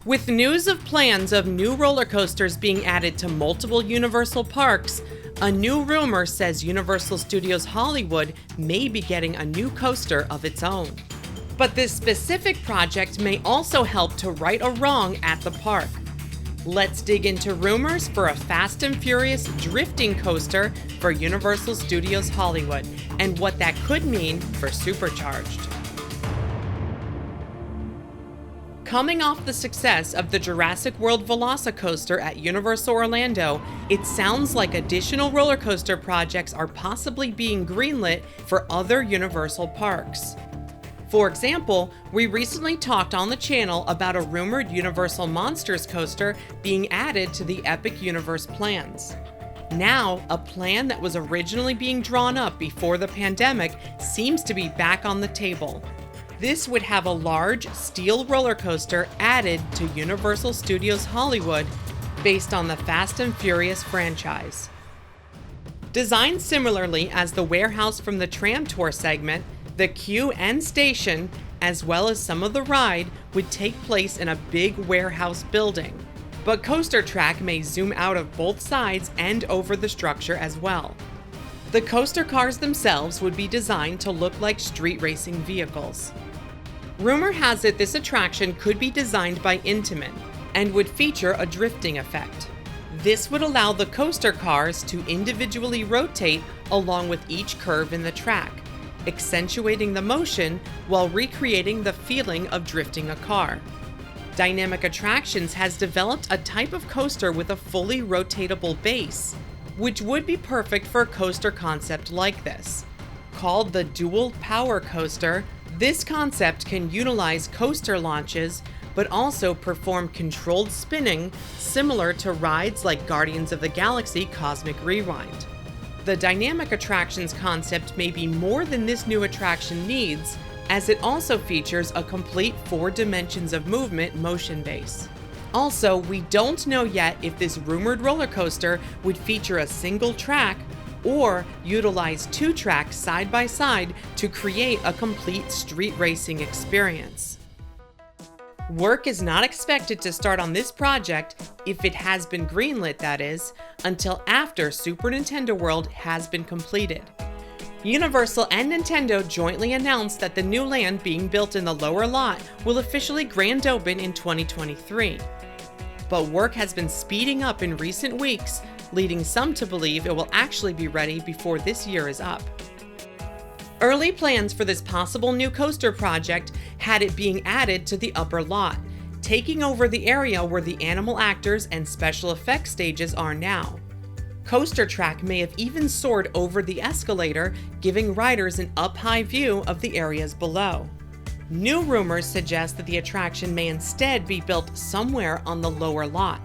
With news of plans of new roller coasters being added to multiple Universal parks, a new rumor says Universal Studios Hollywood may be getting a new coaster of its own. But this specific project may also help to right a wrong at the park. Let's dig into rumors for a Fast and Furious drifting coaster for Universal Studios Hollywood and what that could mean for Supercharged. Coming off the success of the Jurassic World Velocicoaster at Universal Orlando, it sounds like additional roller coaster projects are possibly being greenlit for other Universal parks. For example, we recently talked on the channel about a rumored Universal Monsters coaster being added to the Epic Universe plans. Now, a plan that was originally being drawn up before the pandemic seems to be back on the table. This would have a large steel roller coaster added to Universal Studios Hollywood based on the Fast and Furious franchise. Designed similarly as the warehouse from the tram tour segment, the queue and station, as well as some of the ride, would take place in a big warehouse building. But Coaster Track may zoom out of both sides and over the structure as well. The coaster cars themselves would be designed to look like street racing vehicles. Rumor has it this attraction could be designed by Intamin and would feature a drifting effect. This would allow the coaster cars to individually rotate along with each curve in the track, accentuating the motion while recreating the feeling of drifting a car. Dynamic Attractions has developed a type of coaster with a fully rotatable base, which would be perfect for a coaster concept like this. Called the Dual Power Coaster, this concept can utilize coaster launches, but also perform controlled spinning similar to rides like Guardians of the Galaxy Cosmic Rewind. The Dynamic Attractions concept may be more than this new attraction needs, as it also features a complete 4 dimensions of movement motion base. Also, we don't know yet if this rumored roller coaster would feature a single track or utilize 2 tracks side by side to create a complete street racing experience. Work is not expected to start on this project, if it has been greenlit that is, until after Super Nintendo World has been completed. Universal and Nintendo jointly announced that the new land being built in the lower lot will officially grand open in 2023. But work has been speeding up in recent weeks, leading some to believe it will actually be ready before this year is up. Early plans for this possible new coaster project had it being added to the upper lot, taking over the area where the animal actors and special effects stages are now. Coaster Track may have even soared over the escalator, giving riders an up-high view of the areas below. New rumors suggest that the attraction may instead be built somewhere on the lower lot,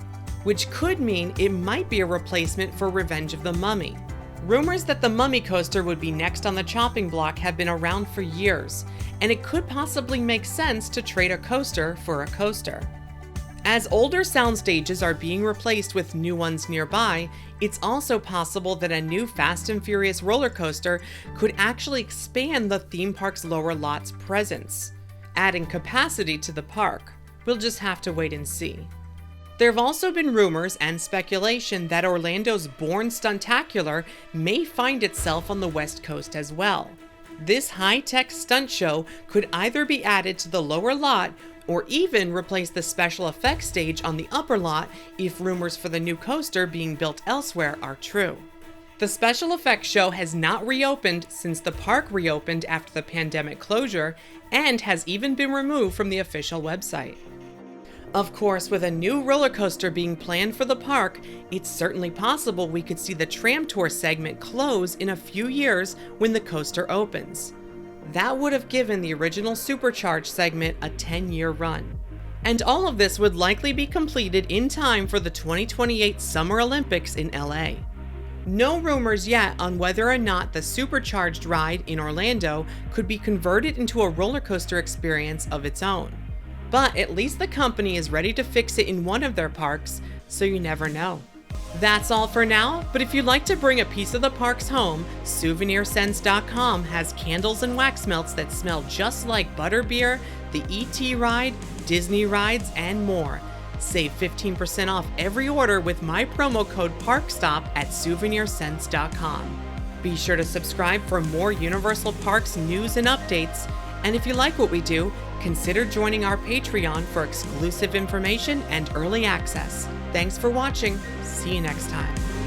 which could mean it might be a replacement for Revenge of the Mummy. Rumors that the Mummy coaster would be next on the chopping block have been around for years, and it could possibly make sense to trade a coaster for a coaster. As older sound stages are being replaced with new ones nearby, it's also possible that a new Fast and Furious roller coaster could actually expand the theme park's lower lot's presence, adding capacity to the park. We'll just have to wait and see. There have also been rumors and speculation that Orlando's Bourne Stuntacular may find itself on the West Coast as well. This high-tech stunt show could either be added to the lower lot or even replace the special effects stage on the upper lot if rumors for the new coaster being built elsewhere are true. The special effects show has not reopened since the park reopened after the pandemic closure and has even been removed from the official website. Of course, with a new roller coaster being planned for the park, it's certainly possible we could see the tram tour segment close in a few years when the coaster opens. That would have given the original Supercharged segment a 10-year run. And all of this would likely be completed in time for the 2028 Summer Olympics in LA. No rumors yet on whether or not the Supercharged ride in Orlando could be converted into a roller coaster experience of its own. But at least the company is ready to fix it in one of their parks, so you never know. That's all for now, but if you'd like to bring a piece of the parks home, SouvenirSense.com has candles and wax melts that smell just like butterbeer, the ET ride, Disney rides, and more. Save 15% off every order with my promo code PARKSTOP at souvenirsense.com. Be sure to subscribe for more Universal Parks news and updates. And if you like what we do, consider joining our Patreon for exclusive information and early access. Thanks for watching. See you next time.